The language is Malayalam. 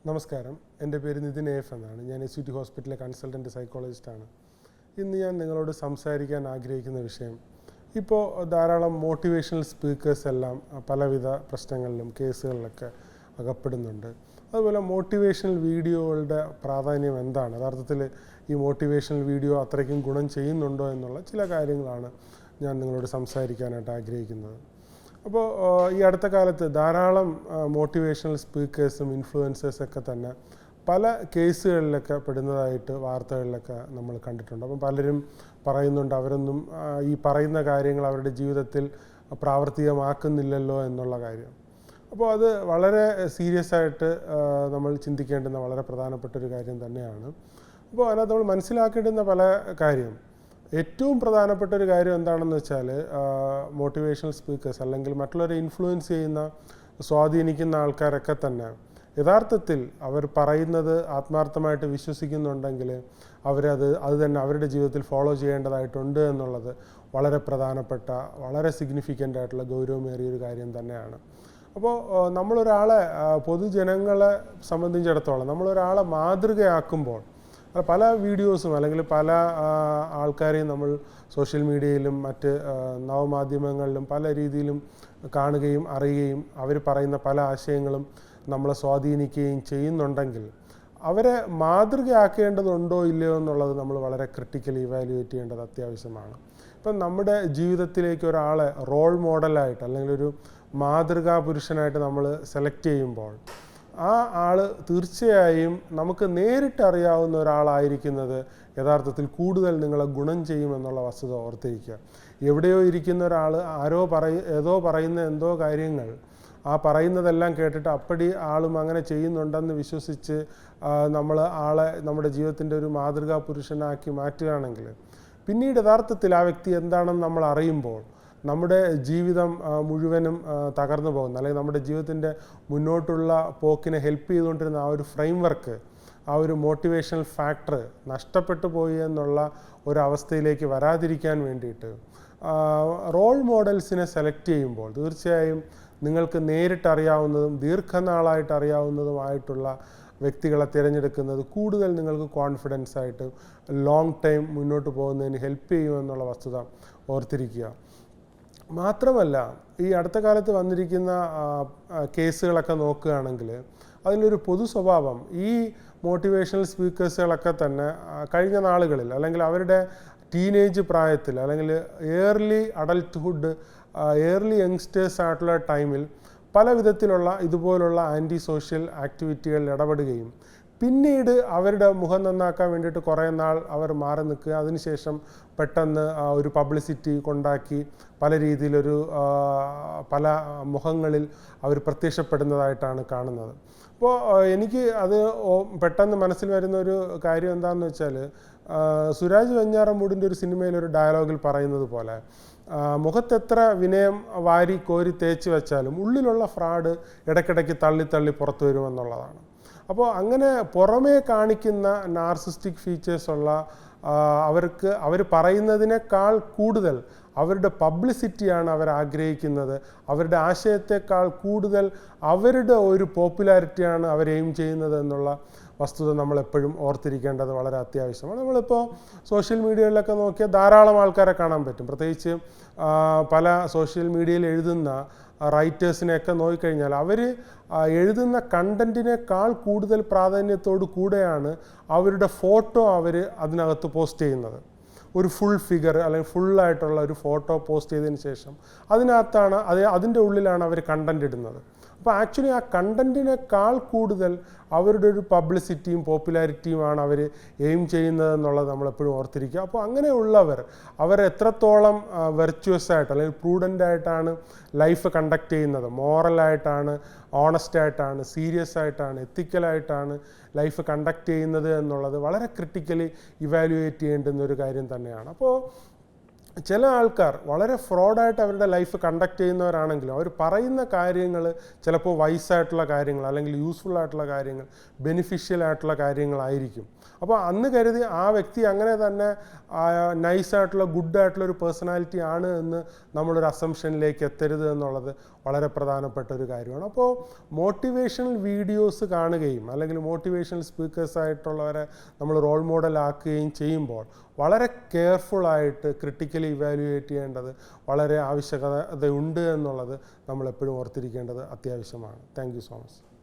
നമസ്കാരം, എൻ്റെ പേര് നിതിൻ എഫ് എന്നാണ്. ഞാൻ SUT ഹോസ്പിറ്റലിലെ കൺസൾട്ടൻറ്റ് സൈക്കോളജിസ്റ്റാണ്. ഇന്ന് ഞാൻ നിങ്ങളോട് സംസാരിക്കാൻ ആഗ്രഹിക്കുന്ന വിഷയം, ഇപ്പോൾ ധാരാളം മോട്ടിവേഷണൽ സ്പീക്കേഴ്സ് എല്ലാം പലവിധ പ്രശ്നങ്ങളിലും കേസുകളിലൊക്കെ അകപ്പെടുന്നുണ്ട്. അതുപോലെ മോട്ടിവേഷണൽ വീഡിയോകളുടെ പ്രാധാന്യം എന്താണ്, യഥാർത്ഥത്തിൽ ഈ മോട്ടിവേഷണൽ വീഡിയോ അത്രയ്ക്കും ഗുണം ചെയ്യുന്നുണ്ടോ എന്നുള്ള ചില കാര്യങ്ങളാണ് ഞാൻ നിങ്ങളോട് സംസാരിക്കാനായിട്ട് ആഗ്രഹിക്കുന്നത്. അപ്പോൾ ഈ അടുത്ത കാലത്ത് ധാരാളം മോട്ടിവേഷണൽ സ്പീക്കേഴ്സും ഇൻഫ്ലുവൻസേഴ്സൊക്കെ തന്നെ പല കേസുകളിലൊക്കെ പെടുന്നതായിട്ട് വാർത്തകളിലൊക്കെ നമ്മൾ കണ്ടിട്ടുണ്ട്. അപ്പം പലരും പറയുന്നുണ്ട് അവരൊന്നും ഈ പറയുന്ന കാര്യങ്ങൾ അവരുടെ ജീവിതത്തിൽ പ്രാവർത്തികമാക്കുന്നില്ലല്ലോ എന്നുള്ള കാര്യം. അപ്പോൾ അത് വളരെ സീരിയസ് ആയിട്ട് നമ്മൾ ചിന്തിക്കേണ്ടുന്ന വളരെ പ്രധാനപ്പെട്ട ഒരു കാര്യം തന്നെയാണ്. അപ്പോൾ അതിനകത്ത് നമ്മൾ മനസ്സിലാക്കേണ്ടുന്ന പല കാര്യം, ഏറ്റവും പ്രധാനപ്പെട്ട ഒരു കാര്യം എന്താണെന്ന് വെച്ചാൽ, മോട്ടിവേഷണൽ സ്പീക്കേഴ്സ് അല്ലെങ്കിൽ മറ്റുള്ളവരെ ഇൻഫ്ലുവൻസ് ചെയ്യുന്ന, സ്വാധീനിക്കുന്ന ആൾക്കാരൊക്കെ തന്നെ യഥാർത്ഥത്തിൽ അവർ പറയുന്നത് ആത്മാർത്ഥമായിട്ട് വിശ്വസിക്കുന്നുണ്ടെങ്കിൽ അത് തന്നെ അവരുടെ ജീവിതത്തിൽ ഫോളോ ചെയ്യേണ്ടതായിട്ടുണ്ട് എന്നുള്ളത് വളരെ പ്രധാനപ്പെട്ട, വളരെ സിഗ്നിഫിക്കൻ്റ് ആയിട്ടുള്ള ഗൗരവമേറിയൊരു കാര്യം തന്നെയാണ്. അപ്പോൾ നമ്മളൊരാളെ, പൊതുജനങ്ങളെ സംബന്ധിച്ചിടത്തോളം നമ്മളൊരാളെ മാതൃകയാക്കുമ്പോൾ പല വീഡിയോസും അല്ലെങ്കിൽ പല ആൾക്കാരെയും നമ്മൾ സോഷ്യൽ മീഡിയയിലും മറ്റ് നവമാധ്യമങ്ങളിലും പല രീതിയിലും കാണുകയും അറിയുകയും അവർ പറയുന്ന പല ആശയങ്ങളും നമ്മളെ സ്വാധീനിക്കുകയും ചെയ്യുന്നുണ്ടെങ്കിൽ അവരെ മാതൃകയാക്കേണ്ടതുണ്ടോ ഇല്ലയോ എന്നുള്ളത് നമ്മൾ വളരെ ക്രിട്ടിക്കലി ഇവാലുവേറ്റ് ചെയ്യേണ്ടത് അത്യാവശ്യമാണ്. ഇപ്പം നമ്മുടെ ജീവിതത്തിലേക്ക് ഒരാളെ റോൾ മോഡലായിട്ട് അല്ലെങ്കിൽ ഒരു മാതൃകാ പുരുഷനായിട്ട് നമ്മൾ സെലക്ട് ചെയ്യുമ്പോൾ ആ ആൾ തീർച്ചയായും നമുക്ക് നേരിട്ട് അറിയാവുന്ന ഒരാളായിരിക്കുന്നത് യഥാർത്ഥത്തിൽ കൂടുതൽ നിങ്ങളെ ഗുണം ചെയ്യുമെന്നുള്ള വസ്തുത ഓർത്തിരിക്കുക. എവിടെയോ ഇരിക്കുന്ന ഒരാൾ ഏതോ പറയുന്ന എന്തോ കാര്യങ്ങൾ, ആ പറയുന്നതെല്ലാം കേട്ടിട്ട് അപ്പടി ആളും അങ്ങനെ ചെയ്യുന്നുണ്ടെന്ന് വിശ്വസിച്ച് നമ്മൾ ആളെ നമ്മുടെ ജീവിതത്തിൻ്റെ ഒരു മാതൃകാ പുരുഷനാക്കി മാറ്റുകയാണെങ്കിൽ പിന്നീട് യഥാർത്ഥത്തിൽ ആ വ്യക്തി എന്താണെന്ന് നമ്മൾ അറിയുമ്പോൾ നമ്മുടെ ജീവിതം മുഴുവനും തകർന്നു പോകുന്ന, അല്ലെങ്കിൽ നമ്മുടെ ജീവിതത്തിൻ്റെ മുന്നോട്ടുള്ള പോക്കിനെ ഹെൽപ്പ് ചെയ്തുകൊണ്ടിരുന്ന ആ ഒരു ഫ്രെയിം വർക്ക്, ആ ഒരു മോട്ടിവേഷണൽ ഫാക്ടർ നഷ്ടപ്പെട്ടു പോയി എന്നുള്ള ഒരവസ്ഥയിലേക്ക് വരാതിരിക്കാൻ വേണ്ടിയിട്ട് റോൾ മോഡൽസിനെ സെലക്ട് ചെയ്യുമ്പോൾ തീർച്ചയായും നിങ്ങൾക്ക് നേരിട്ടറിയാവുന്നതും ദീർഘനാളായിട്ട് അറിയാവുന്നതുമായിട്ടുള്ള വ്യക്തികളെ തിരഞ്ഞെടുക്കുന്നത് കൂടുതൽ നിങ്ങൾക്ക് കോൺഫിഡൻസ് ആയിട്ട് ലോങ് ടൈം മുന്നോട്ട് പോകുന്നതിന് ഹെൽപ്പ് ചെയ്യുമെന്നുള്ള വസ്തുത ഓർത്തിരിക്കുക. മാത്രമല്ല, ഈ അടുത്ത കാലത്ത് വന്നിരിക്കുന്ന കേസുകളൊക്കെ നോക്കുകയാണെങ്കിൽ അതിലൊരു പൊതു സ്വഭാവം, ഈ മോട്ടിവേഷണൽ സ്പീക്കേഴ്സുകളൊക്കെ തന്നെ കഴിഞ്ഞ നാളുകളിൽ അല്ലെങ്കിൽ അവരുടെ ടീനേജ് പ്രായത്തിൽ അല്ലെങ്കിൽ ഏർലി അഡൽട്ട്ഹുഡ്, ഏർലി യങ്സ്റ്റേഴ്സ് ആയിട്ടുള്ള ടൈമിൽ പല വിധത്തിലുള്ള ഇതുപോലുള്ള ആൻറ്റി സോഷ്യൽ ആക്ടിവിറ്റികളിൽ ഇടപെടുകയും പിന്നീട് അവരുടെ മുഖം നന്നാക്കാൻ വേണ്ടിയിട്ട് കുറേ നാൾ അവർ മാറി നിൽക്കുക, അതിനുശേഷം പെട്ടെന്ന് ഒരു പബ്ലിസിറ്റി കൊണ്ടാക്കി പല രീതിയിലൊരു പല മുഖങ്ങളിൽ അവർ പ്രത്യക്ഷപ്പെടുന്നതായിട്ടാണ് കാണുന്നത്. അപ്പോൾ എനിക്ക് അത് പെട്ടെന്ന് മനസ്സിൽ വരുന്ന ഒരു കാര്യം എന്താണെന്ന് വെച്ചാൽ, സുരാജ് വെഞ്ഞാറമൂടിൻ്റെ ഒരു സിനിമയിലൊരു ഡയലോഗിൽ പറയുന്നത് പോലെ, മുഖത്തെത്ര വിനയം വാരി കോരി തേച്ച് വെച്ചാലും ഉള്ളിലുള്ള ഫ്രോഡ് ഇടയ്ക്കിടയ്ക്ക് തള്ളി പുറത്തു വരുമെന്നുള്ളതാണ്. അപ്പോൾ അങ്ങനെ പുറമേ കാണിക്കുന്ന നാർസിസ്റ്റിക് ഫീച്ചേഴ്സ് ഉള്ള അവർ പറയുന്നതിനേക്കാൾ കൂടുതൽ അവരുടെ പബ്ലിസിറ്റിയാണ് അവർ ആഗ്രഹിക്കുന്നത്, അവരുടെ ആശയത്തെക്കാൾ കൂടുതൽ അവരുടെ ഒരു പോപ്പുലാരിറ്റിയാണ് അവർ എയിം ചെയ്യുന്നത് എന്നുള്ള വസ്തുത നമ്മളെപ്പോഴും ഓർത്തിരിക്കേണ്ടത് വളരെ അത്യാവശ്യമാണ്. നമ്മളിപ്പോൾ സോഷ്യൽ മീഡിയകളിലൊക്കെ നോക്കിയാൽ ധാരാളം ആൾക്കാരെ കാണാൻ പറ്റും. പ്രത്യേകിച്ച് പല സോഷ്യൽ മീഡിയയിൽ എഴുതുന്ന റൈറ്റേഴ്സിനെയൊക്കെ നോക്കിക്കഴിഞ്ഞാൽ അവർ എഴുതുന്ന കണ്ടൻറ്റിനേക്കാൾ കൂടുതൽ പ്രാധാന്യത്തോടു കൂടെയാണ് അവരുടെ ഫോട്ടോ അവർ അതിനകത്ത് പോസ്റ്റ് ചെയ്യുന്നത്. ഒരു ഫുൾ ഫിഗർ അല്ലെങ്കിൽ ഫുള്ളായിട്ടുള്ള ഒരു ഫോട്ടോ പോസ്റ്റ് ചെയ്തതിന് ശേഷം അതിൻ്റെ ഉള്ളിലാണ് അവർ കണ്ടൻറ് ഇടുന്നത്. അപ്പോൾ ആക്ച്വലി ആ കണ്ടൻറ്റിനേക്കാൾ കൂടുതൽ അവരുടെ ഒരു പബ്ലിസിറ്റിയും പോപ്പുലാരിറ്റിയുമാണ് അവർ എയിം ചെയ്യുന്നതെന്നുള്ളത് നമ്മളെപ്പോഴും ഓർത്തിരിക്കുക. അപ്പോൾ അങ്ങനെയുള്ളവർ എത്രത്തോളം വെർച്വസ് ആയിട്ട് അല്ലെങ്കിൽ പ്രൂഡൻ്റ് ആയിട്ടാണ് ലൈഫ് കണ്ടക്ട് ചെയ്യുന്നത്, മോറലായിട്ടാണ്, ഓണസ്റ്റ് ആയിട്ടാണ്, സീരിയസ് ആയിട്ടാണ്, എത്തിക്കലായിട്ടാണ് ലൈഫ് കണ്ടക്ട് ചെയ്യുന്നത് എന്നുള്ളത് വളരെ ക്രിട്ടിക്കലി ഇവാലുവേറ്റ് ചെയ്യേണ്ടുന്ന ഒരു കാര്യം തന്നെയാണ്. അപ്പോൾ ചില ആൾക്കാർ വളരെ ഫ്രോഡായിട്ട് അവരുടെ ലൈഫ് കണ്ടക്ട് ചെയ്യുന്നവരാണെങ്കിലും അവർ പറയുന്ന കാര്യങ്ങൾ ചിലപ്പോൾ വൈസായിട്ടുള്ള കാര്യങ്ങൾ അല്ലെങ്കിൽ യൂസ്ഫുൾ ആയിട്ടുള്ള കാര്യങ്ങൾ ബെനിഫിഷ്യൽ ആയിട്ടുള്ള കാര്യങ്ങളായിരിക്കും. അപ്പോൾ അന്ന് കരുതി ആ വ്യക്തി അങ്ങനെ തന്നെ നൈസായിട്ടുള്ള ഗുഡായിട്ടുള്ള ഒരു പേഴ്സണാലിറ്റി ആണ് എന്ന് നമ്മളൊരു അസംഷനിലേക്ക് എത്തരുത് എന്നുള്ളത് വളരെ പ്രധാനപ്പെട്ട ഒരു കാര്യമാണ്. അപ്പോൾ മോട്ടിവേഷണൽ വീഡിയോസ് കാണുകയും അല്ലെങ്കിൽ മോട്ടിവേഷണൽ സ്പീക്കേഴ്സായിട്ടുള്ളവരെ നമ്മൾ റോൾ മോഡൽ ആക്കുകയും ചെയ്യുമ്പോൾ വളരെ കെയർഫുള്ളായിട്ട് ക്രിട്ടിക്കലി ഇവാലുവേറ്റ് ചെയ്യേണ്ടത് വളരെ ആവശ്യകതയുണ്ട് എന്നുള്ളത് നമ്മളെപ്പോഴും ഓർത്തിരിക്കേണ്ടത് അത്യാവശ്യമാണ്. Thank you so much.